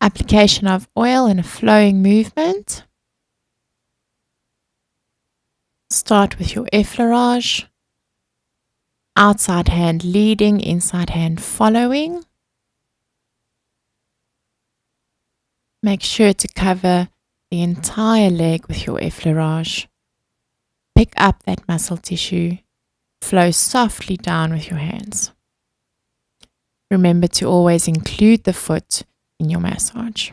Application of oil in a flowing movement. Start with your effleurage. Outside hand leading, inside hand following. Make sure to cover the entire leg with your effleurage. Pick up that muscle tissue. Flow softly down with your hands. Remember to always include the foot in your massage.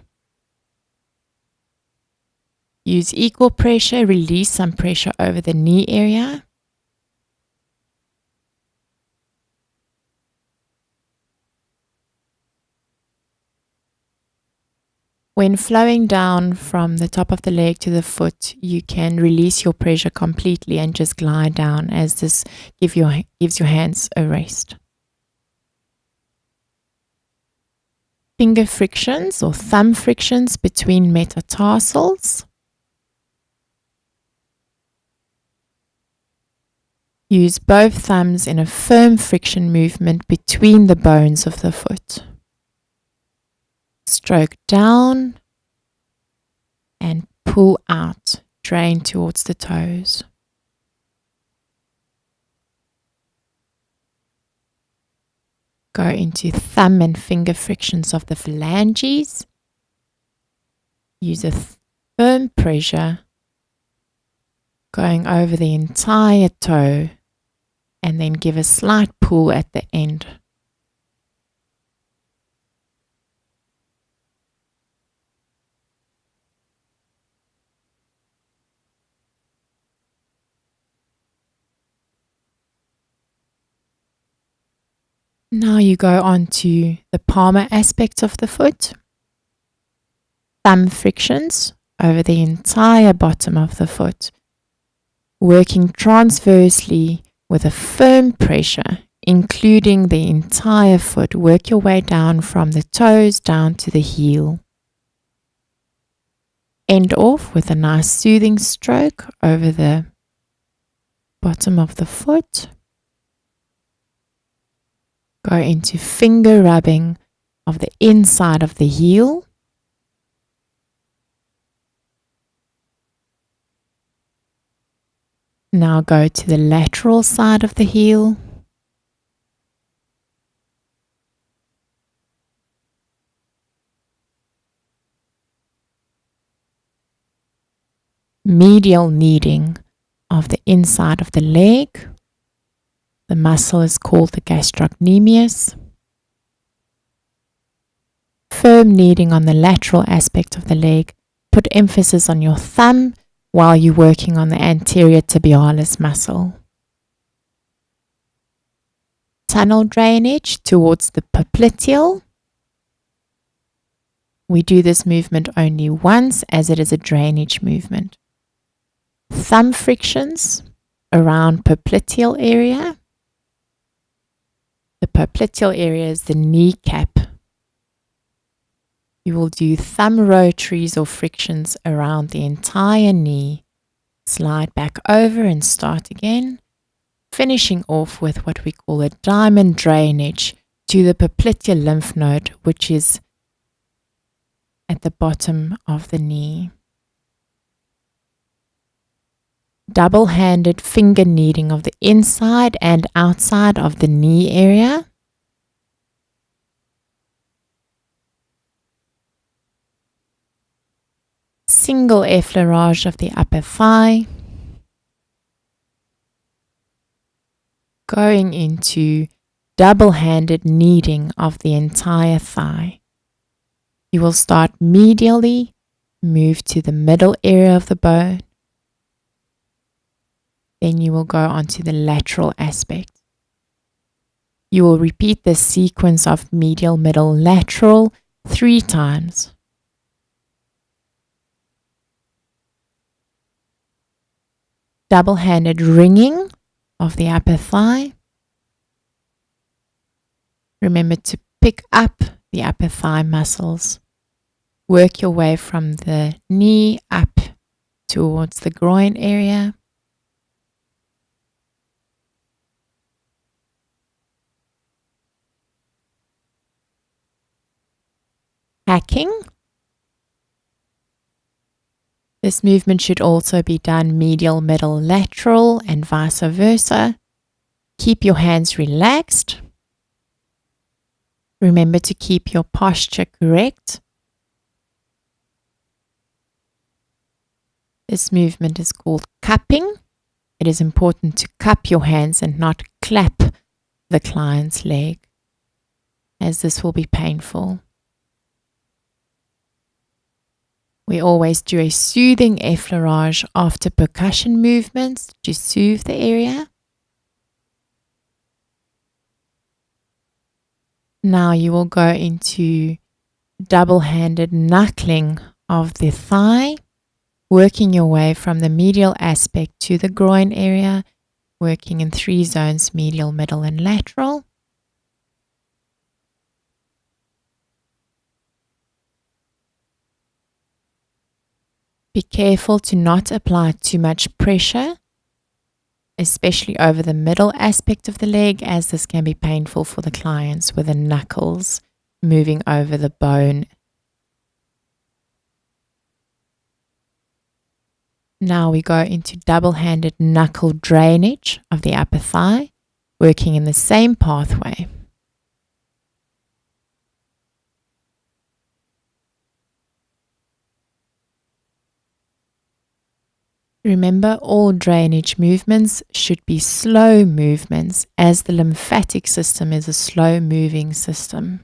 Use equal pressure, release some pressure over the knee area. When flowing down from the top of the leg to the foot, you can release your pressure completely and just glide down as this gives your hands a rest. Finger frictions or thumb frictions between metatarsals. Use both thumbs in a firm friction movement between the bones of the foot. Stroke down and pull out, drain towards the toes. Go into thumb and finger frictions of the phalanges. Use a firm pressure going over the entire toe and then give a slight pull at the end. Now you go on to the palmar aspect of the foot. Thumb frictions over the entire bottom of the foot, working transversely with a firm pressure, including the entire foot. Work your way down from the toes down to the heel. End off with a nice soothing stroke over the bottom of the foot. Go into finger rubbing of the inside of the heel. Now go to the lateral side of the heel. Medial kneading of the inside of the leg. The muscle is called the gastrocnemius. Firm kneading on the lateral aspect of the leg. Put emphasis on your thumb while you're working on the anterior tibialis muscle. Tunnel drainage towards the popliteal. We do this movement only once as it is a drainage movement. Thumb frictions around popliteal area. The popliteal area is the kneecap. You will do thumb rotaries or frictions around the entire knee. Slide back over and start again, finishing off with what we call a diamond drainage to the popliteal lymph node, which is at the bottom of the knee. Double-handed finger kneading of the inside and outside of the knee area. Single effleurage of the upper thigh. Going into double-handed kneading of the entire thigh. You will start medially, move to the middle area of the bone. Then you will go onto the lateral aspect. You will repeat this sequence of medial, middle, lateral 3 times. Double-handed ringing of the upper thigh. Remember to pick up the upper thigh muscles. Work your way from the knee up towards the groin area. Hacking This movement should also be done medial, middle, lateral, and vice versa. Keep your hands relaxed. Remember to keep your posture correct. This movement is called cupping. It is important to cup your hands and not clap the client's leg, as this will be painful. We always do a soothing effleurage after percussion movements to soothe the area. Now you will go into double-handed knuckling of the thigh, working your way from the medial aspect to the groin area, working in 3 zones, medial, middle, and lateral. Be careful to not apply too much pressure, especially over the middle aspect of the leg, as this can be painful for the clients with the knuckles moving over the bone. Now we go into double-handed knuckle drainage of the upper thigh, working in the same pathway. Remember, all drainage movements should be slow movements, as the lymphatic system is a slow-moving system.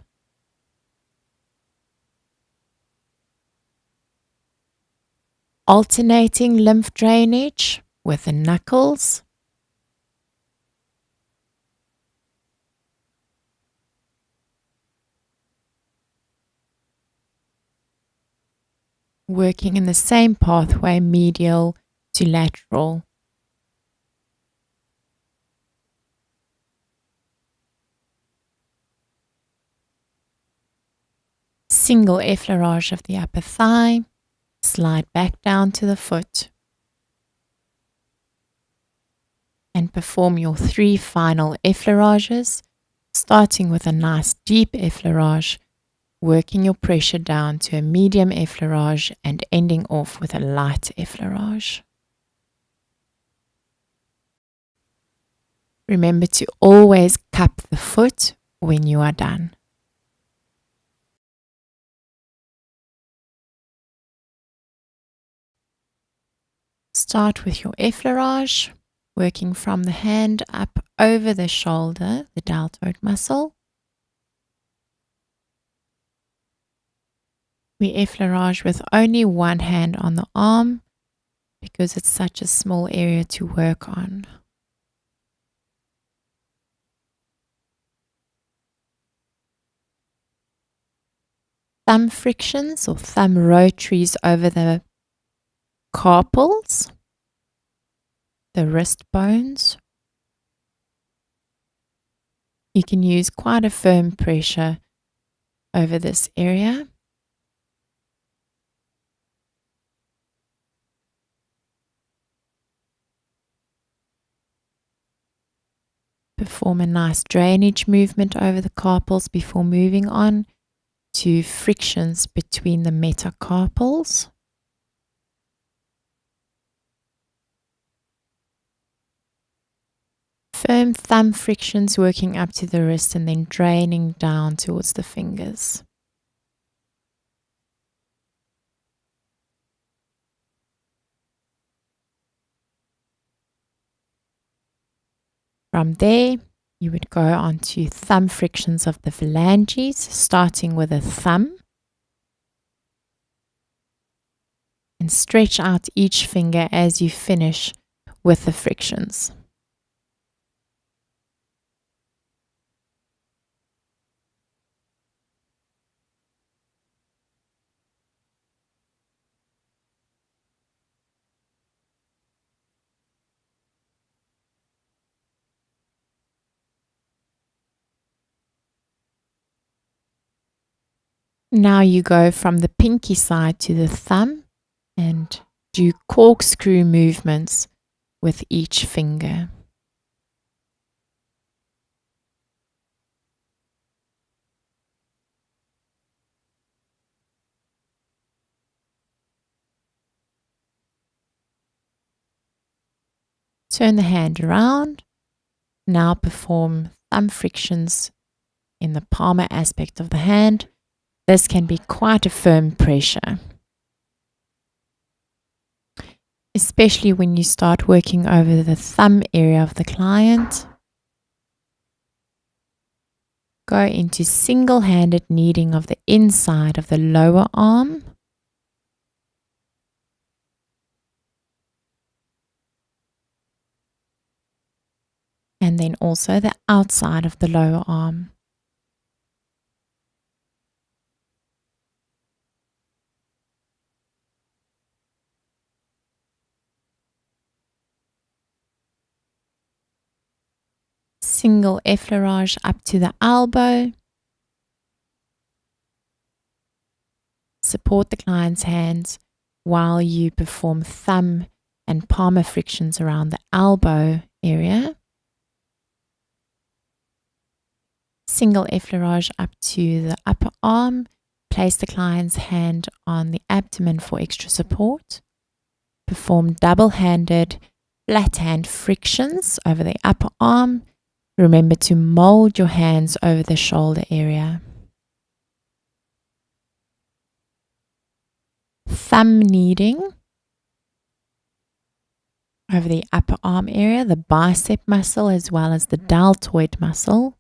Alternating lymph drainage with the knuckles. Working in the same pathway, medial to lateral. Single effleurage of the upper thigh. Slide back down to the foot. And perform your 3 final effleurages, starting with a nice deep effleurage, working your pressure down to a medium effleurage and ending off with a light effleurage. Remember to always cup the foot when you are done. Start with your effleurage, working from the hand up over the shoulder, the deltoid muscle. We effleurage with only one hand on the arm because it's such a small area to work on. Thumb frictions or thumb rotaries over the carpals, the wrist bones. You can use quite a firm pressure over this area. Perform a nice drainage movement over the carpals before moving on to frictions between the metacarpals. Firm thumb frictions working up to the wrist and then draining down towards the fingers. From there, you would go on to thumb frictions of the phalanges, starting with a thumb. And stretch out each finger as you finish with the frictions. Now you go from the pinky side to the thumb and do corkscrew movements with each finger. Turn the hand around. Now perform thumb frictions in the palmar aspect of the hand. This can be quite a firm pressure, especially when you start working over the thumb area of the client. Go into single-handed kneading of the inside of the lower arm. And then also the outside of the lower arm. Single effleurage up to the elbow. Support the client's hands while you perform thumb and palmar frictions around the elbow area. Single effleurage up to the upper arm. Place the client's hand on the abdomen for extra support. Perform double-handed flat hand frictions over the upper arm. Remember to mold your hands over the shoulder area. Thumb kneading over the upper arm area, the bicep muscle as well as the deltoid muscle.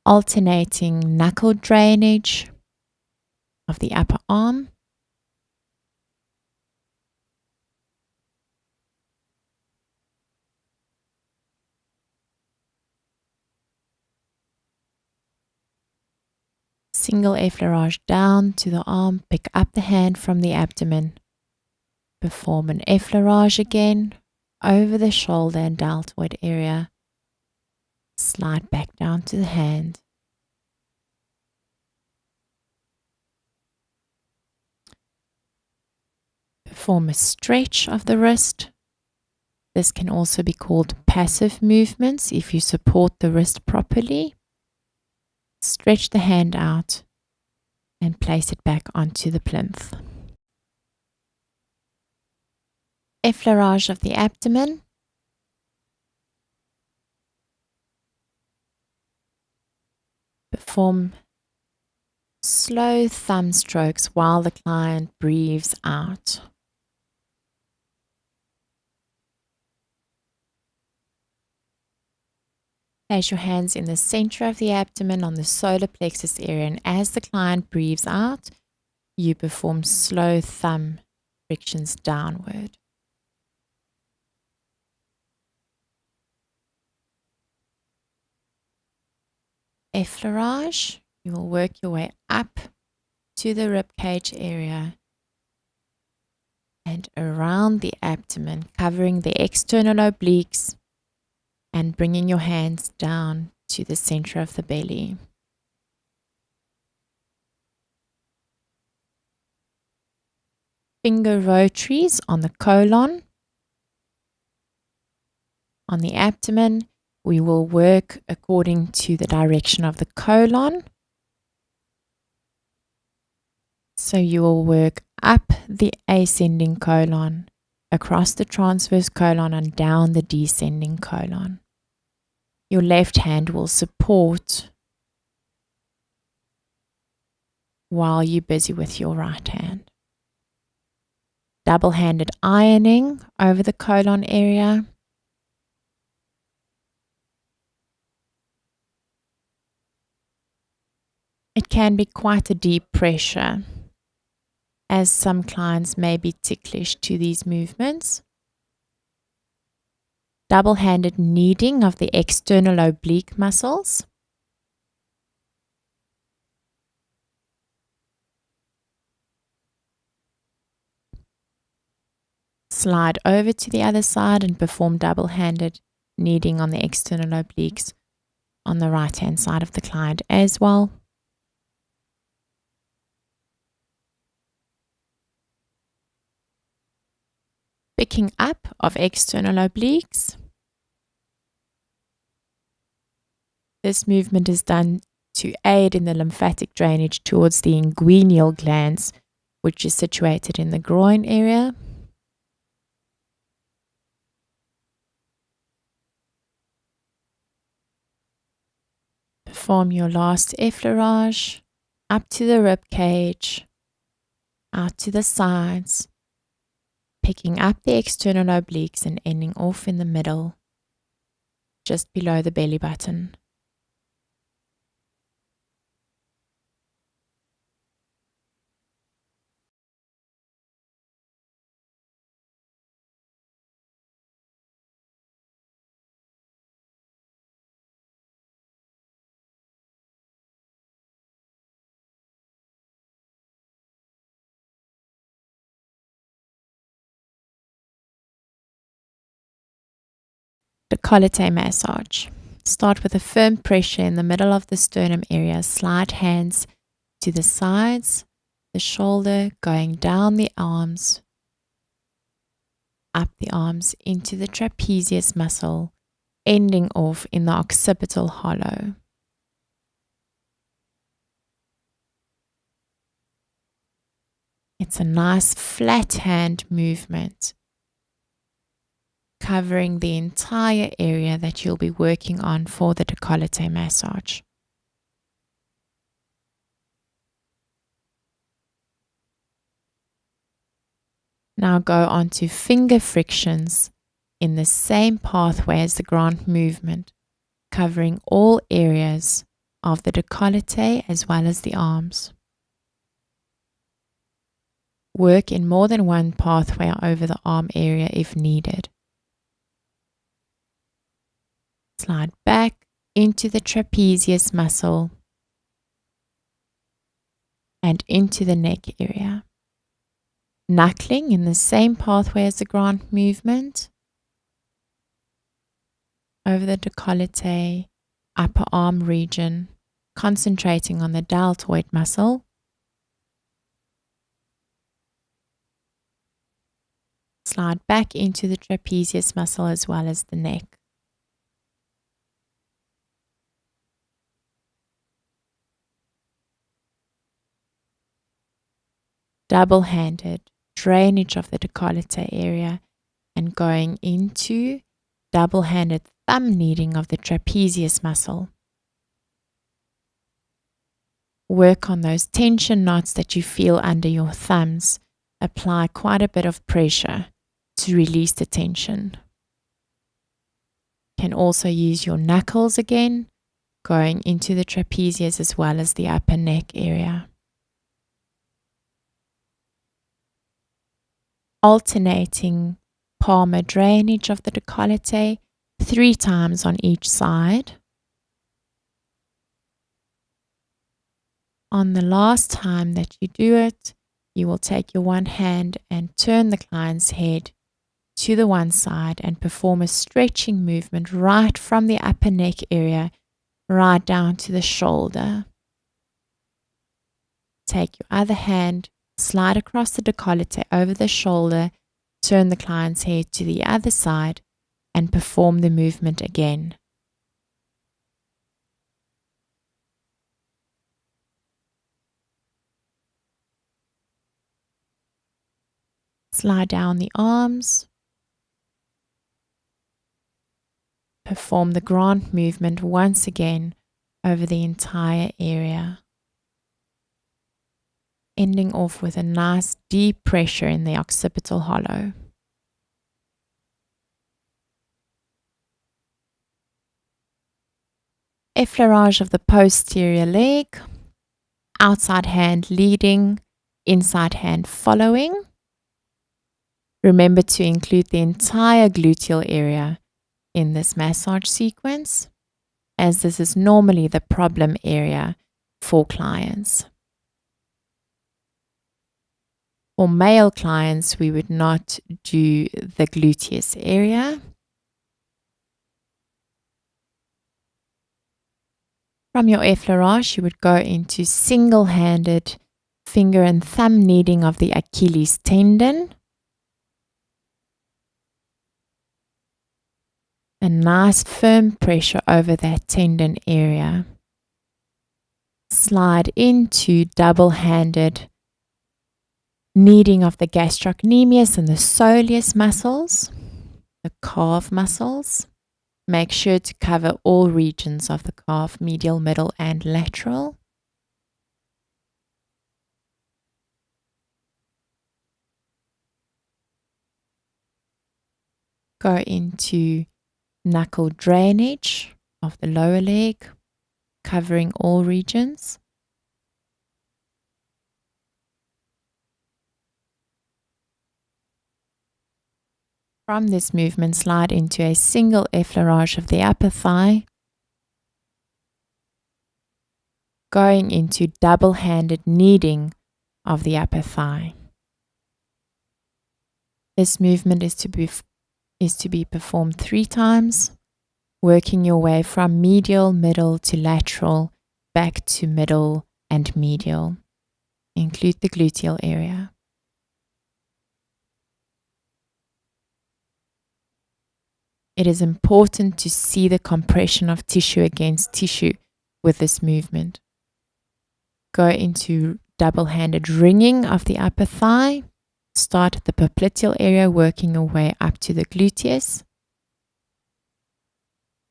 Alternating knuckle drainage of the upper arm. Single effleurage down to the arm, pick up the hand from the abdomen. Perform an effleurage again over the shoulder and deltoid area. Slide back down to the hand. Perform a stretch of the wrist. This can also be called passive movements if you support the wrist properly. Stretch the hand out and place it back onto the plinth. Effleurage of the abdomen. Perform slow thumb strokes while the client breathes out. Place your hands in the center of the abdomen on the solar plexus area, and as the client breathes out, you perform slow thumb frictions downward. Effleurage, you will work your way up to the ribcage area and around the abdomen, covering the external obliques and bringing your hands down to the center of the belly. Finger rotaries on the colon. On the abdomen, we will work according to the direction of the colon. So you will work up the ascending colon, across the transverse colon and down the descending colon. Your left hand will support while you're busy with your right hand. Double-handed ironing over the colon area. It can be quite a deep pressure, as some clients may be ticklish to these movements. Double-handed kneading of the external oblique muscles. Slide over to the other side and perform double-handed kneading on the external obliques on the right-hand side of the client as well. Picking up of external obliques. This movement is done to aid in the lymphatic drainage towards the inguinal glands, which is situated in the groin area. Perform your last effleurage up to the rib cage, out to the sides, picking up the external obliques and ending off in the middle, just below the belly button. Décolleté massage. Start with a firm pressure in the middle of the sternum area. Slide hands to the sides, the shoulder, going down the arms, up the arms into the trapezius muscle, ending off in the occipital hollow. It's a nice flat hand movement, covering the entire area that you'll be working on for the décolleté massage. Now go on to finger frictions in the same pathway as the grand movement, covering all areas of the décolleté as well as the arms. Work in more than one pathway over the arm area if needed. Slide back into the trapezius muscle and into the neck area. Knuckling in the same pathway as the grand movement over the décolleté, upper arm region, concentrating on the deltoid muscle. Slide back into the trapezius muscle as well as the neck. Double-handed drainage of the décolleté area and going into double-handed thumb kneading of the trapezius muscle. Work on those tension knots that you feel under your thumbs. Apply quite a bit of pressure to release the tension. Can also use your knuckles again, going into the trapezius as well as the upper neck area. Alternating palmar drainage of the décolleté 3 times on each side. On the last time that you do it, you will take your one hand and turn the client's head to the one side and perform a stretching movement right from the upper neck area right down to the shoulder. Take your other hand, slide across the décolleté over the shoulder, turn the client's head to the other side and perform the movement again. Slide down the arms. Perform the grand movement once again over the entire area, ending off with a nice deep pressure in the occipital hollow. Effleurage of the posterior leg, outside hand leading, inside hand following. Remember to include the entire gluteal area in this massage sequence, as this is normally the problem area for clients. For male clients, we would not do the gluteus area. From your effleurage, you would go into single-handed finger and thumb kneading of the Achilles tendon. A nice firm pressure over that tendon area. Slide into double-handed kneading of the gastrocnemius and the soleus muscles, the calf muscles. Make sure to cover all regions of the calf, medial, middle, and lateral. Go into knuckle drainage of the lower leg, covering all regions. From this movement, slide into a single effleurage of the upper thigh, going into double-handed kneading of the upper thigh. This movement is to be performed 3 times, working your way from medial, middle to lateral, back to middle and medial. Include the gluteal area. It is important to see the compression of tissue against tissue with this movement. Go into double-handed ringing of the upper thigh. Start at the popliteal area, working your way up to the gluteus.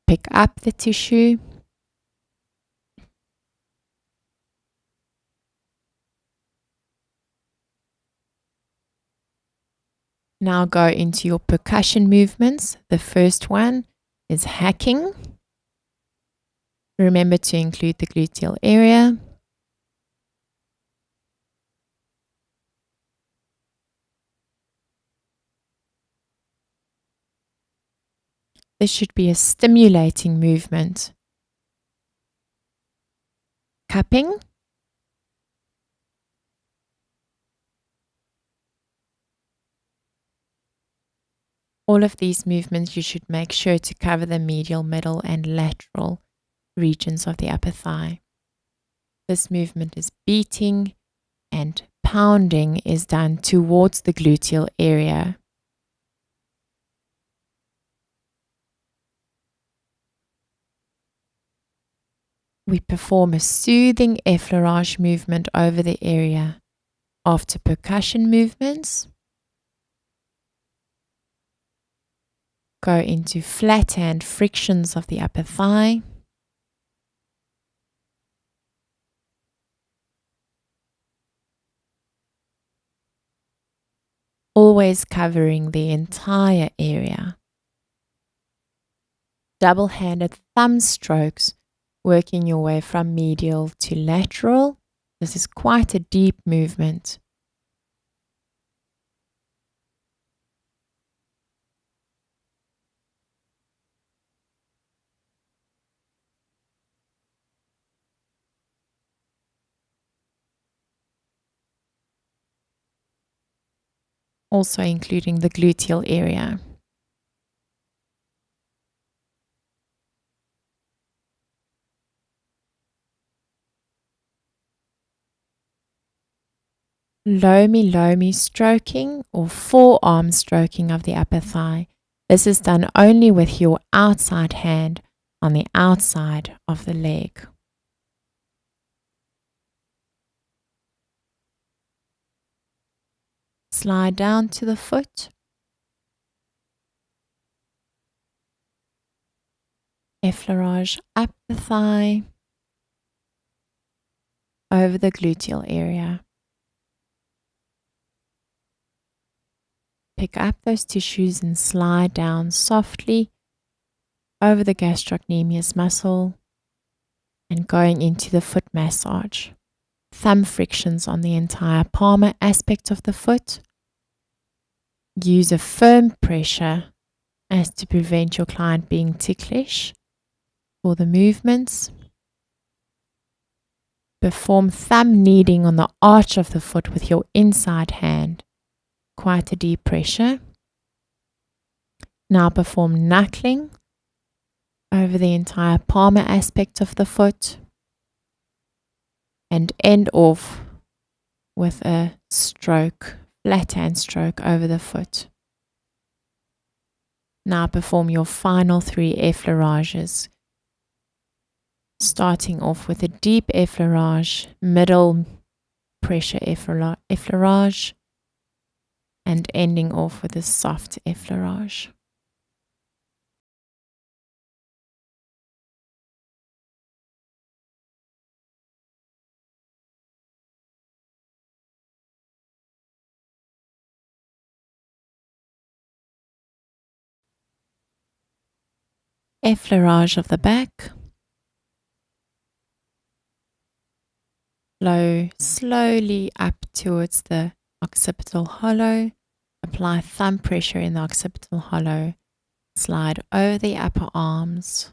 Pick up the tissue. Now go into your percussion movements. The first one is hacking. Remember to include the gluteal area. This should be a stimulating movement. Cupping. All of these movements, you should make sure to cover the medial, middle, and lateral regions of the upper thigh. This movement is beating, and pounding is done towards the gluteal area. We perform a soothing effleurage movement over the area. After percussion movements, go into flat hand frictions of the upper thigh. Always covering the entire area. Double-handed thumb strokes, working your way from medial to lateral. This is quite a deep movement. Also including the gluteal area. Lomi stroking or forearm stroking of the upper thigh. This is done only with your outside hand on the outside of the leg. Slide down to the foot. Effleurage up the thigh, over the gluteal area. Pick up those tissues and slide down softly over the gastrocnemius muscle and going into the foot massage. Thumb frictions on the entire palmar aspect of the foot. Use a firm pressure as to prevent your client being ticklish for the movements. Perform thumb kneading on the arch of the foot with your inside hand. Quite a deep pressure. Now perform knuckling over the entire palmar aspect of the foot and end off with a stroke, flat hand stroke over the foot. Now perform your final 3 effleurages, starting off with a deep effleurage, middle pressure effleurage, and ending off with a soft effleurage. effleurage of the back. Flow slowly up towards the occipital hollow. Apply thumb pressure in the occipital hollow. Slide over the upper arms.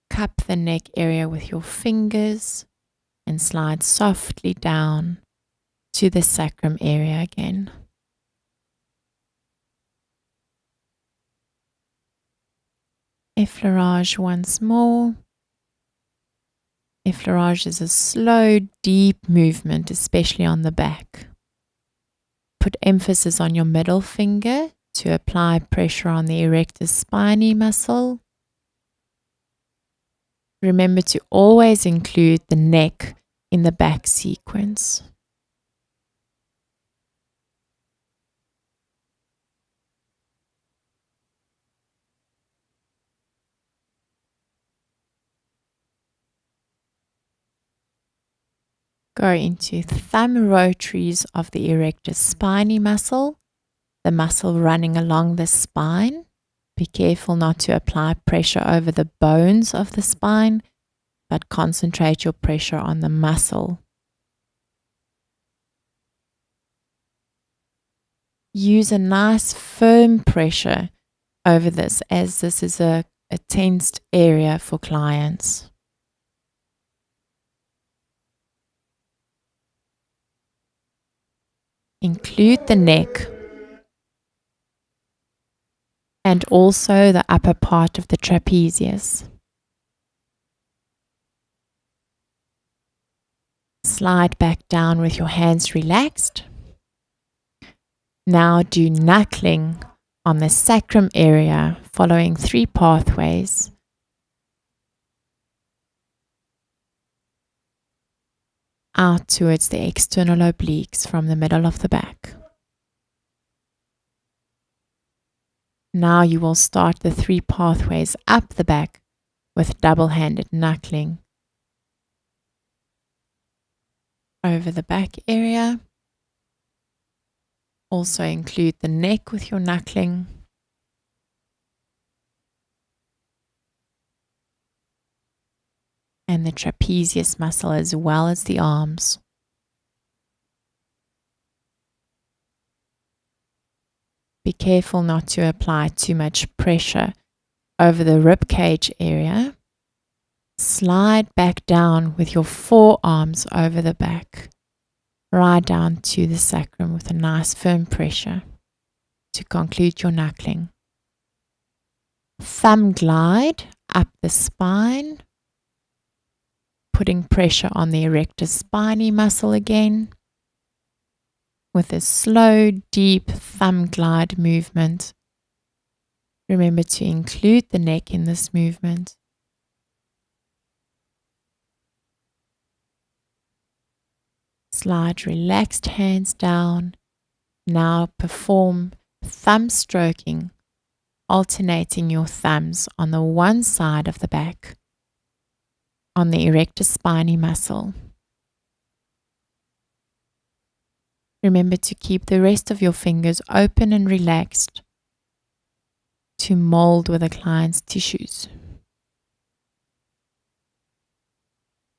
Cup the neck area with your fingers and slide softly down to the sacrum area again. Effleurage once more. Effleurage is a slow, deep movement, especially on the back. Put emphasis on your middle finger to apply pressure on the erector spinae muscle. Remember to always include the neck in the back sequence. Go into thumb rotaries of the erector spinae muscle, the muscle running along the spine. Be careful not to apply pressure over the bones of the spine, but concentrate your pressure on the muscle. Use a nice firm pressure over this, as this is a tensed area for clients. Include the neck and also the upper part of the trapezius. Slide back down with your hands relaxed. Now do knuckling on the sacrum area, following 3 pathways. Out towards the external obliques from the middle of the back. Now you will start the 3 pathways up the back with double-handed knuckling. Over the back area. Also include the neck with your knuckling. And the trapezius muscle as well as the arms. Be careful not to apply too much pressure over the rib cage area. Slide back down with your forearms over the back, right down to the sacrum with a nice firm pressure to conclude your knuckling. Thumb glide up the spine, putting pressure on the erector spinae muscle again with a slow, deep thumb glide movement. Remember to include the neck in this movement. Slide relaxed hands down. Now perform thumb stroking, alternating your thumbs on the one side of the back, on the erector spinae muscle. Remember to keep the rest of your fingers open and relaxed to mold with the client's tissues.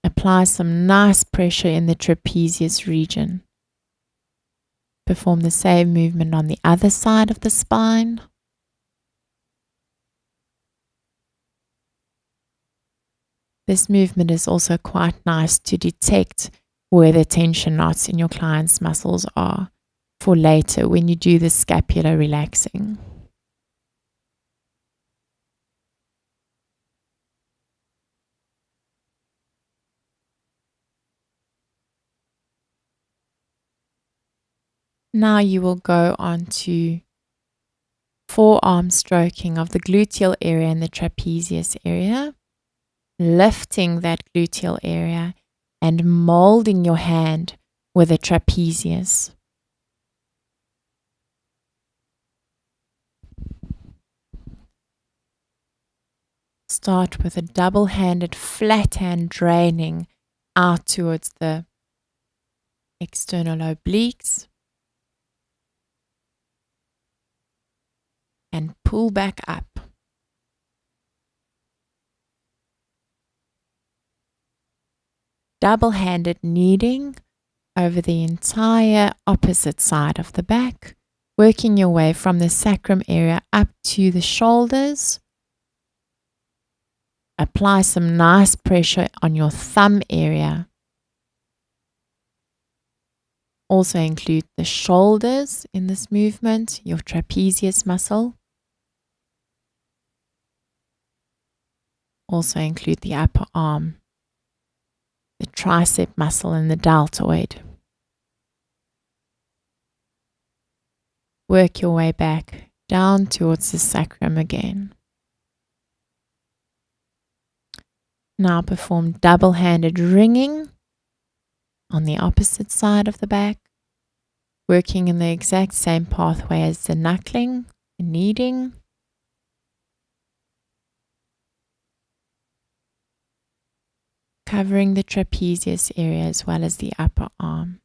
Apply some nice pressure in the trapezius region. Perform the same movement on the other side of the spine. This movement is also quite nice to detect where the tension knots in your client's muscles are for later when you do the scapular relaxing. Now you will go on to forearm stroking of the gluteal area and the trapezius area, lifting that gluteal area and molding your hand with the trapezius. Start with a double-handed flat hand draining out towards the external obliques. And pull back up. Double-handed kneading over the entire opposite side of the back, working your way from the sacrum area up to the shoulders. Apply some nice pressure on your thumb area. Also include the shoulders in this movement, your trapezius muscle. Also include the upper arm, the tricep muscle and the deltoid. Work your way back down towards the sacrum again. Now perform double-handed ringing on the opposite side of the back, working in the exact same pathway as the knuckling and kneading. Covering the trapezius area as well as the upper arm.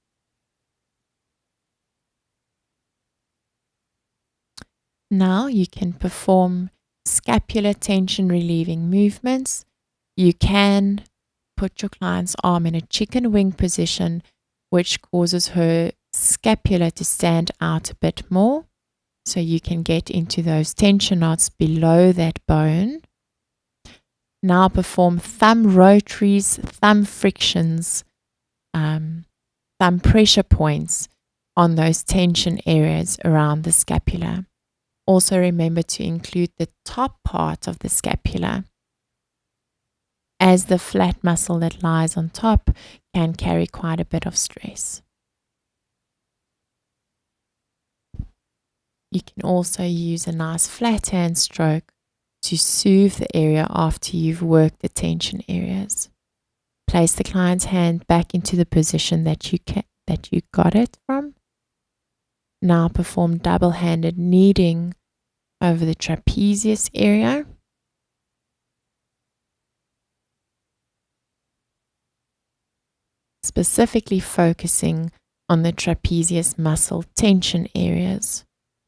Now you can perform scapular tension relieving movements. You can put your client's arm in a chicken wing position, which causes her scapula to stand out a bit more. So you can get into those tension knots below that bone. Now perform thumb rotaries, thumb frictions, thumb pressure points on those tension areas around the scapula. Also remember to include the top part of the scapula, as the flat muscle that lies on top can carry quite a bit of stress. You can also use a nice flat hand stroke to soothe the area after you've worked the tension areas. Place the client's hand back into the position that you got it from. Now perform double-handed kneading over the trapezius area. Specifically focusing on the trapezius muscle tension areas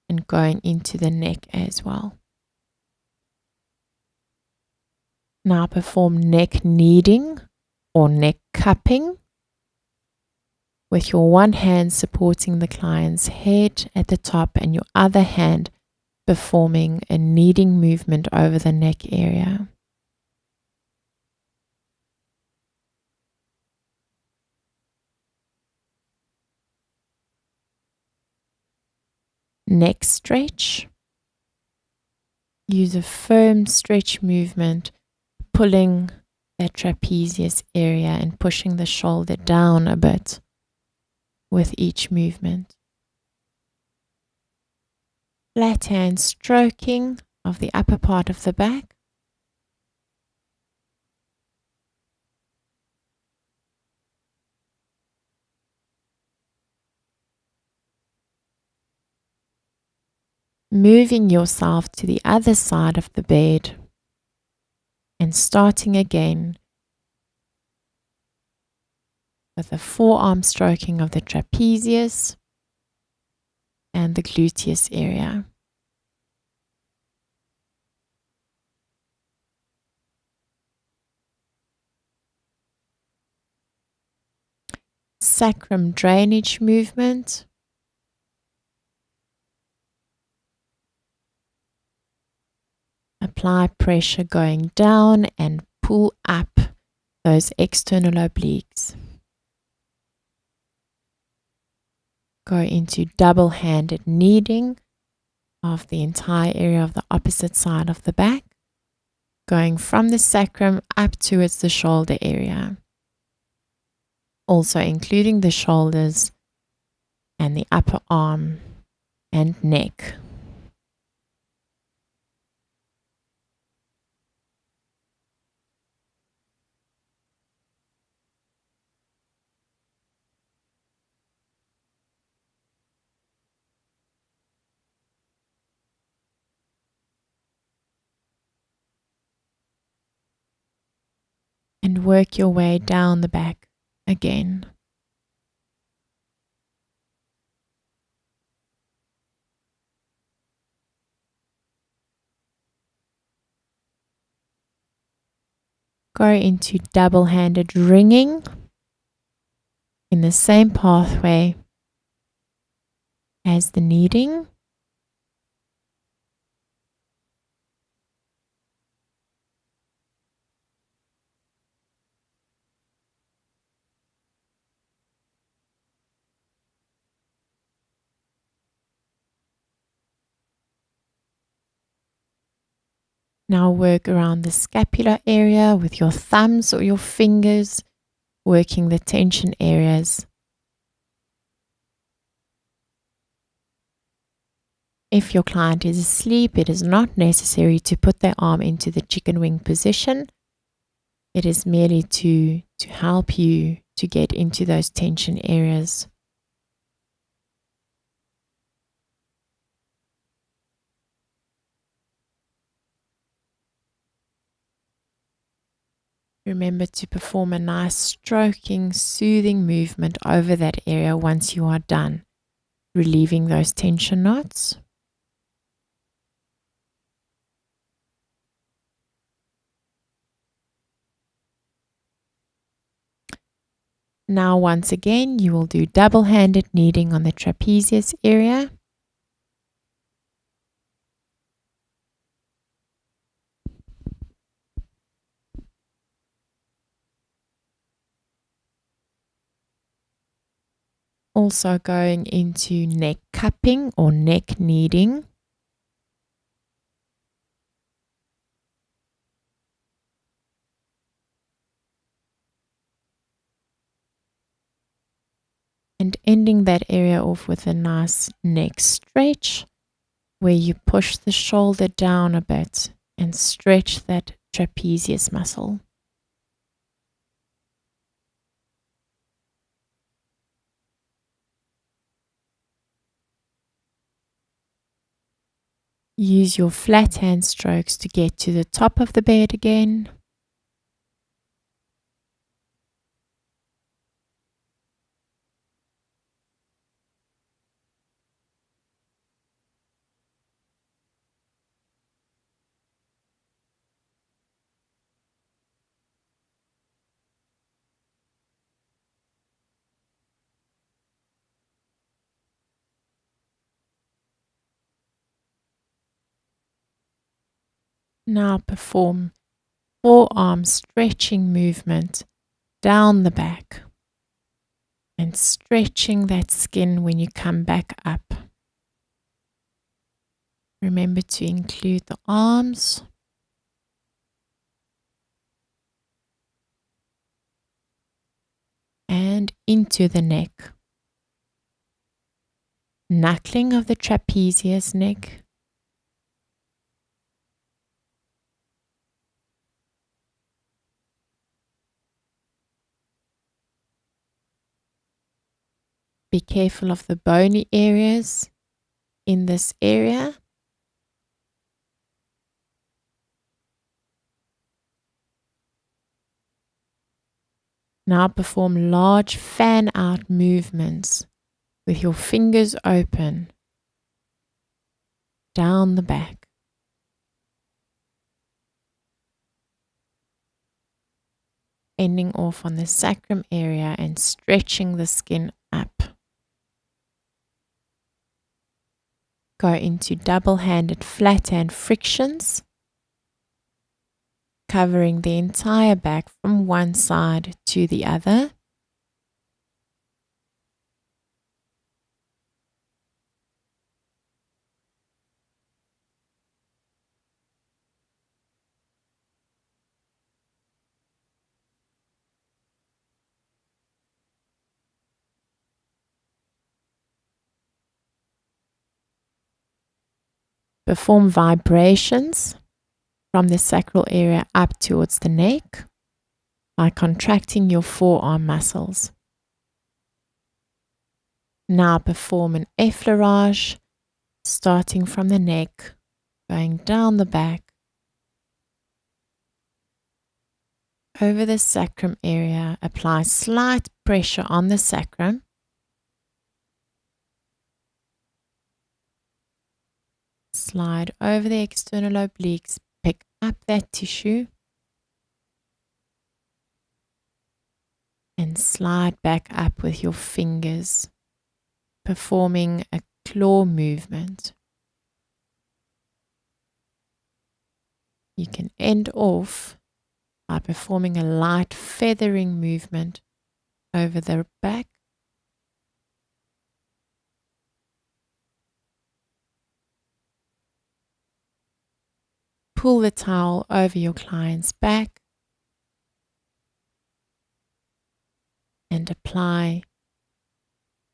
and going into the neck as well. Now perform neck kneading or neck cupping, with your one hand supporting the client's head at the top and your other hand performing a kneading movement over the neck area. Neck stretch. Use a firm stretch movement, pulling that trapezius area and pushing the shoulder down a bit with each movement. Flat hand stroking of the upper part of the back. Moving yourself to the other side of the bed and starting again with a forearm stroking of the trapezius and the gluteus area. Sacrum drainage movement. Apply pressure going down and pull up those external obliques. Go into double-handed kneading of the entire area of the opposite side of the back, going from the sacrum up towards the shoulder area. Also including the shoulders and the upper arm and neck. And work your way down the back again. Go into double-handed ringing in the same pathway as the kneading. Now work around the scapular area with your thumbs or your fingers, working the tension areas. If your client is asleep, it is not necessary to put their arm into the chicken wing position. It is merely to help you to get into those tension areas. Remember to perform a nice stroking, soothing movement over that area once you are done, relieving those tension knots. Now once again, you will do double-handed kneading on the trapezius area. Also going into neck cupping or neck kneading. And ending that area off with a nice neck stretch where you push the shoulder down a bit and stretch that trapezius muscle. Use your flat hand strokes to get to the top of the bed again. Now perform forearm stretching movement down the back and stretching that skin when you come back up. Remember to include the arms. And into the neck. Knuckling of the trapezius neck. Be careful of the bony areas in this area. Now perform large fan out movements with your fingers open down the back. Ending off on the sacrum area and stretching the skin up. Go into double-handed flat hand frictions, covering the entire back from one side to the other. Perform vibrations from the sacral area up towards the neck by contracting your forearm muscles. Now perform an effleurage, starting from the neck, going down the back, over the sacrum area. Apply slight pressure on the sacrum. Slide over the external obliques, pick up that tissue. and slide back up with your fingers, performing a claw movement. You can end off by performing a light feathering movement over the back. Pull the towel over your client's back and apply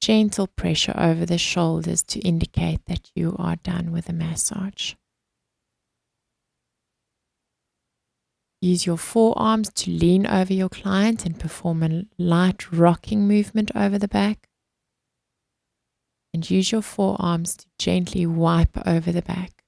gentle pressure over the shoulders to indicate that you are done with the massage. Use your forearms to lean over your client and perform a light rocking movement over the back. And use your forearms to gently wipe over the back.